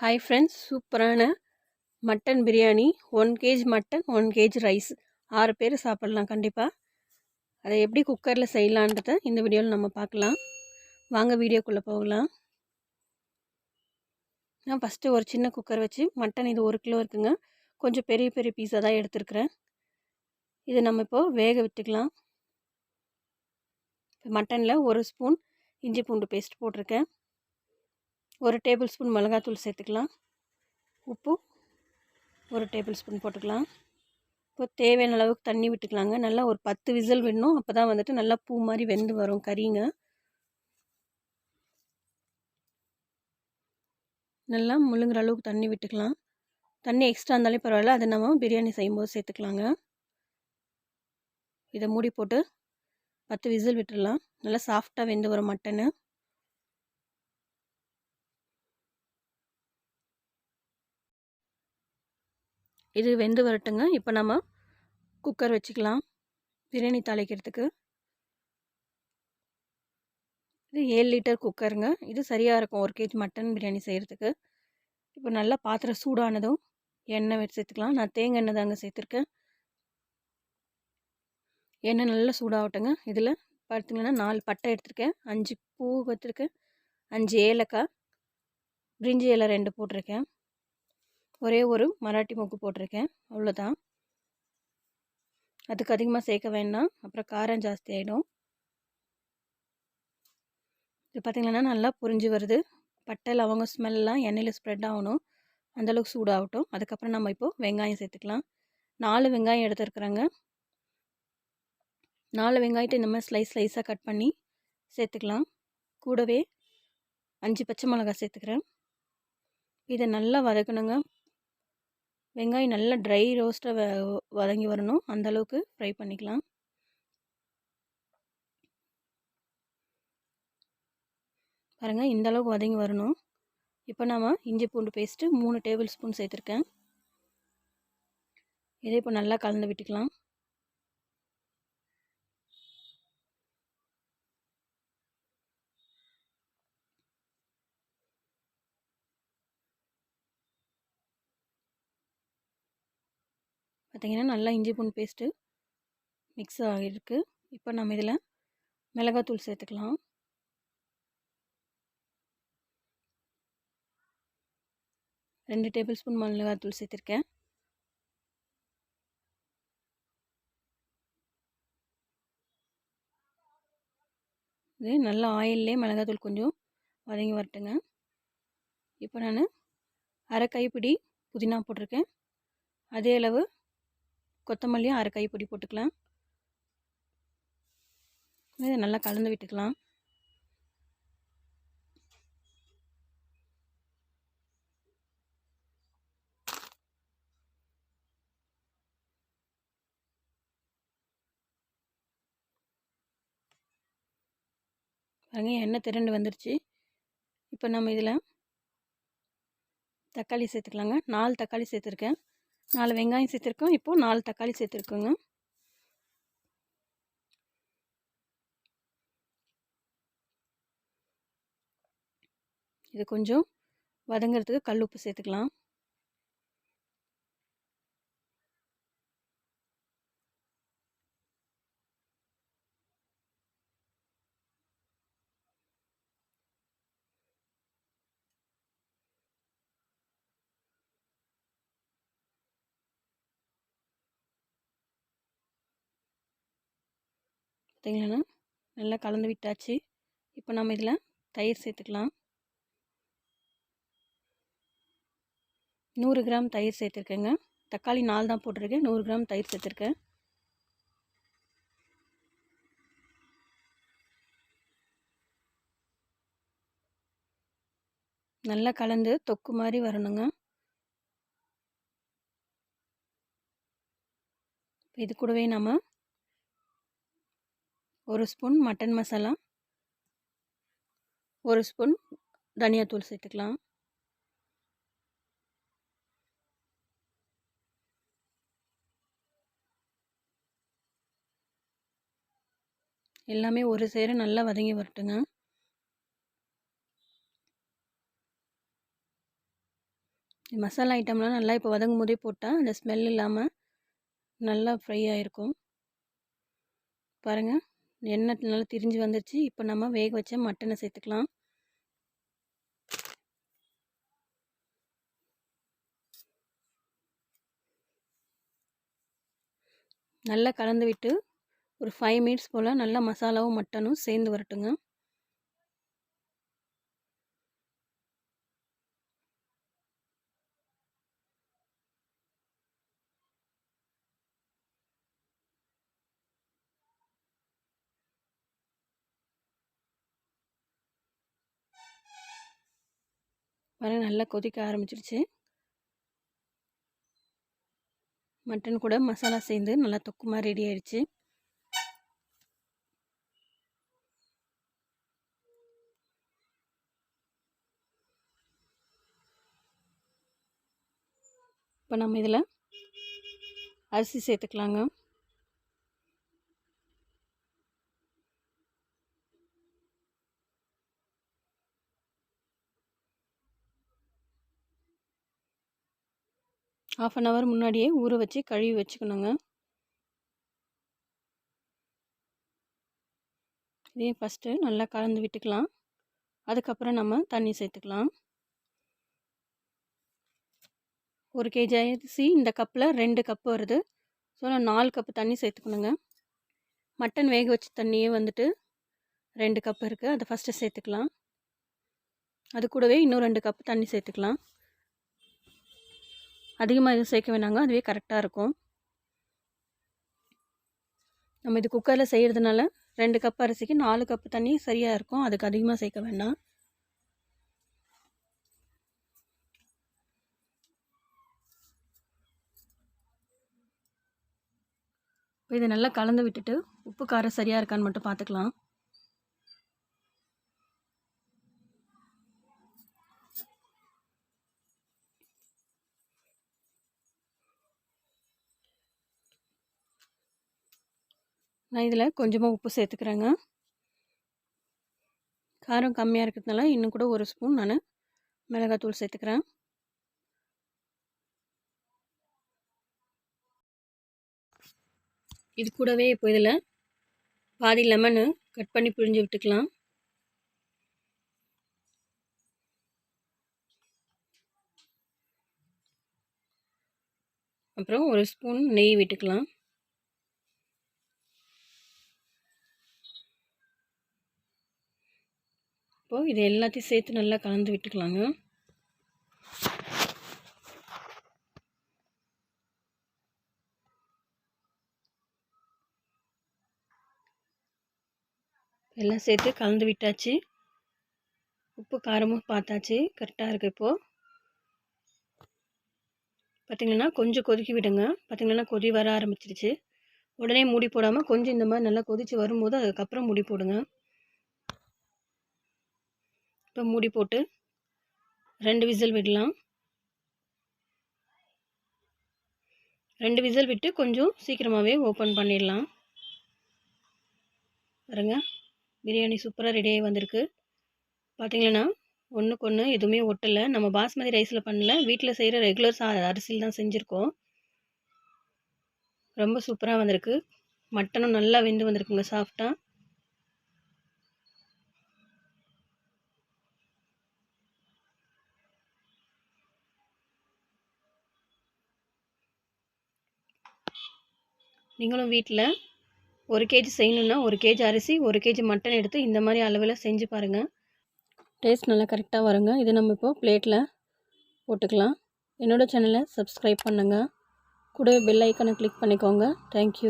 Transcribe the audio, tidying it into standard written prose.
Hi friends, சூப்பரான mutton biryani. 1 kg mutton, 1 kg rice, 6 பேர் சாப்பிட்லாம் கண்டிப்பாக. அதை எப்படி குக்கரில் செய்யலான்றதை இந்த வீடியோவில் நம்ம பார்க்கலாம். வாங்க வீடியோக்குள்ளே போகலாம். நான் ஃபஸ்ட்டு ஒரு சின்ன குக்கர் வச்சு மட்டன், இது 1 கிலோ இருக்குங்க, கொஞ்சம் பெரிய பெரிய பீஸாக தான் எடுத்துருக்குறேன். இது நம்ம இப்போது வேக விட்டுக்கலாம். மட்டனில் 1 ஸ்பூன் இஞ்சி பூண்டு பேஸ்ட் போட்டிருக்கேன். 1 டேபிள் ஸ்பூன் மிளகாத்தூள் சேர்த்துக்கலாம். உப்பு 1 டேபிள் ஸ்பூன் போட்டுக்கலாம். இப்போ தேவையான அளவுக்கு தண்ணி விட்டுக்கலாங்க. நல்லா ஒரு 10 விசில் விடணும். அப்போ தான் வந்துட்டு நல்லா பூ மாதிரி வெந்து வரும் கறிங்க. நல்லா முழுங்குற அளவுக்கு தண்ணி விட்டுக்கலாம். தண்ணி எக்ஸ்ட்ரா இருந்தாலே பரவாயில்ல, அதை நம்ம பிரியாணி செய்யும்போது சேர்த்துக்கலாங்க. இதை மூடி போட்டு 10 விசில் விட்டுடலாம். நல்லா சாஃப்டாக வெந்து வரும் மட்டனு. இது வெந்து வரட்டுங்க. இப்போ நம்ம குக்கர் வச்சுக்கலாம் பிரியாணி தாளிக்கிறதுக்கு. இது 7 லிட்டர் குக்கருங்க. இது சரியாக இருக்கும் 1 kg மட்டன் பிரியாணி செய்கிறதுக்கு. இப்போ நல்லா பாத்திரம் சூடானதும் எண்ணெய் வச்சு சேர்த்துக்கலாம். நான் தேங்காய் எண்ணெய் தாங்க சேர்த்துருக்கேன். எண்ணெய் நல்லா சூடாகட்டுங்க. இதில் பார்த்திங்கன்னா 4 பட்டை எடுத்திருக்கேன், 5 பூ வச்சுருக்கேன், 5 ஏலக்காய், பிரிஞ்சி இலை 2 போட்டிருக்கேன், ஒரே ஒரு மராட்டி மொக்கு போட்டிருக்கேன். அவ்வளோதான். அதுக்கு அதிகமாக சேர்க்க வேண்டாம், அப்புறம் காரம் ஜாஸ்தி ஆகிடும். இது பார்த்திங்கன்னா நல்லா புரிஞ்சு வருது. பட்டை லவங்க ஸ்மெல்லாம் எண்ணெயில் ஸ்ப்ரெட் ஆகணும், அந்தளவுக்கு சூடாகட்டும். அதுக்கப்புறம் நம்ம இப்போது வெங்காயம் சேர்த்துக்கலாம். 4 வெங்காயம் எடுத்துருக்குறேங்க. 4 வெங்காயத்தை இந்த மாதிரி ஸ்லைஸாக கட் பண்ணி சேர்த்துக்கலாம். கூடவே 5 பச்சை மிளகாய் சேர்த்துக்கிறேன். இதை நல்லா வதக்கணுங்க. வெங்காயம் நல்லா ட்ரை ரோஸ்ட்டாக வதங்கி வரணும், அந்தளவுக்கு ஃப்ரை பண்ணிக்கலாம். பாருங்கள், இந்த அளவுக்கு வதங்கி வரணும். இப்போ நம்ம இஞ்சி பூண்டு பேஸ்ட்டு 3 டேபிள் ஸ்பூன் சேர்த்துருக்கேன். இதை இப்போ நல்லா கலந்து விட்டுக்கலாம். பார்த்திங்கன்னா நல்லா இஞ்சி பூண்டு பேஸ்ட்டு மிக்ஸ் ஆகிருக்கு. இப்போ நம்ம இதில் மிளகாத்தூள் சேர்த்துக்கலாம். ரெண்டு டேபிள் ஸ்பூன் மிளகாத்தூள் சேர்த்துருக்கேன். இது நல்லா ஆயிலே மிளகாத்தூள் கொஞ்சம் வதங்கி வரட்டுங்க. இப்போ நான் அரை கைப்பிடி புதினா போட்டிருக்கேன். அதே அளவு கொத்தமல்லியும் அரை கைப்பிடி போட்டுக்கலாம். இதை நல்லா கலந்து விட்டுக்கலாம். பாருங்க, எண்ணெய் திரண்டு வந்துருச்சு. இப்போ நம்ம இதில் தக்காளி சேர்த்துக்கலாங்க. 4 தக்காளி சேர்த்துருக்கேன். 4 வெங்காயம் சேர்த்துருக்கோம். இப்போது 4 தக்காளி சேர்த்துருக்கோங்க. இது கொஞ்சம் வதங்கிறதுக்கு கல் உப்பு சேர்த்துக்கலாம். பார்த்தீங்களா, நல்லா கலந்து விட்டாச்சு. இப்போ நம்ம இதில் தயிர் சேர்த்துக்கலாம். 100 கிராம் தயிர் சேர்த்துருக்கேங்க. தக்காளி 4 தான் போட்டிருக்கேன். 100 கிராம் தயிர் சேர்த்துருக்கேன். நல்லா கலந்து தொக்கு மாதிரி வரணுங்க. இது கூடவே நம்ம 1 ஸ்பூன் மட்டன் மசாலா, 1 ஸ்பூன் தனியாத்தூள் சேர்த்துக்கலாம். எல்லாமே ஒரு சேர நல்லா வதங்கி வரட்டுங்க. மசாலா ஐட்டம்லாம் நல்லா இப்போ வதங்கும் போதே போட்டால் அந்த ஸ்மெல் இல்லாமல் நல்லா ஃப்ரை ஆகிருக்கும். பாருங்கள், எண்ணெய் நல்லா திரிஞ்சு வந்துருச்சு. இப்போ நம்ம வேக வச்ச மட்டனை சேர்த்துக்கலாம். நல்லா கலந்து விட்டு ஒரு 5 மினிட்ஸ் போல் நல்லா மசாலாவும் மட்டனும் சேர்ந்து வரட்டுங்க. பாருங்கள், நல்லா கொதிக்க ஆரம்பிச்சிருச்சு. மட்டன் கூட மசாலா சேர்ந்து நல்லா தொக்கு மாதிரி ரெடி ஆயிடுச்சு. இப்போ நம்ம இதில் அரிசி சேர்த்துக்கலாங்க. ½ அன் ஹவர் முன்னாடியே ஊற வச்சு கழுவி வச்சுக்கணுங்க. இதையும் ஃபஸ்ட்டு நல்லா கலந்து விட்டுக்கலாம். அதுக்கப்புறம் நம்ம தண்ணி சேர்த்துக்கலாம். 1 kg அரிசி இந்த கப்பில் 2 கப்பு வருது. ஸோ நான் 4 கப்பு தண்ணி சேர்த்துக்கணுங்க. மட்டன் வேக வச்ச தண்ணியே வந்துட்டு 2 கப்பு இருக்குது. அதை ஃபஸ்ட்டு சேர்த்துக்கலாம். அது கூடவே இன்னும் 2 கப்பு தண்ணி சேர்த்துக்கலாம். அதிகமாக எதுவும் சேர்க்க வேணாங்க, அதுவே கரெக்டாக இருக்கும். நம்ம இது குக்கரில் செய்கிறதுனால 2 கப் அரிசிக்கு 4 கப்பு தண்ணி சரியாக இருக்கும். அதுக்கு அதிகமாக சேர்க்க வேண்டாம். இப்போ இதை நல்லா கலந்து விட்டுட்டு உப்பு காரம் சரியாக இருக்கான்னு மட்டும் பார்த்துக்கலாம். நான் இதில் கொஞ்சமாக உப்பு சேர்த்துக்கிறேங்க. காரம் கம்மியாக இருக்கிறதுனால இன்னும் கூட 1 ஸ்பூன் நான் மிளகாத்தூள் சேர்த்துக்கிறேன். இது கூடவே இப்போ இதில் பாதி லெமனு கட் பண்ணி பிழிஞ்சு விட்டுக்கலாம். அப்புறம் 1 ஸ்பூன் நெய் விட்டுக்கலாம். இப்போது இது எல்லாத்தையும் சேர்த்து நல்லா கலந்து விட்டுக்கலாங்க. எல்லாம் சேர்த்து கலந்து விட்டாச்சு. உப்பு காரமும் பார்த்தாச்சு, கரெக்டாக இருக்குது. இப்போது பார்த்திங்கன்னா கொஞ்சம் கொதிக்க விடுங்க. பார்த்திங்கன்னா கொதி வர ஆரம்பிச்சிருச்சு. உடனே மூடி போடாமல் கொஞ்சம் இந்த மாதிரி நல்லா கொதித்து வரும்போது அதுக்கப்புறம் மூடி போடுங்க. இப்போ மூடி போட்டு 2 விசில் விடலாம். 2 விசில் விட்டு கொஞ்சம் சீக்கிரமாகவே ஓப்பன் பண்ணிடலாம். பாருங்க, பிரியாணி சூப்பராக ரெடியாகி வந்திருக்கு. பார்த்திங்கன்னா ஒன்றுக்கு ஒன்று எதுவுமே ஒட்டலை. நம்ம பாஸ்மதி ரைஸில் பண்ணல, வீட்டில் செய்கிற ரெகுலர் அரிசியில் தான் செஞ்சுருக்கோம். ரொம்ப சூப்பராக வந்திருக்கு. மட்டனும் நல்லா வெந்து வந்திருக்குங்க, சாஃப்டாக. நீங்களும் வீட்டில் 1 kg செய்யணுன்னா 1 kg அரிசி 1 kg மட்டன் எடுத்து இந்த மாதிரி அளவில் செஞ்சு பாருங்கள். டேஸ்ட் நல்லா கரெக்டாக வருங்க. இது நம்ம இப்போது பிளேட்டில் போட்டுக்கலாம். என்னோடய சேனலை சப்ஸ்கிரைப் பண்ணுங்கள். கூடவே பெல் ஐக்கனை கிளிக் பண்ணிக்கோங்க. தேங்க்யூ.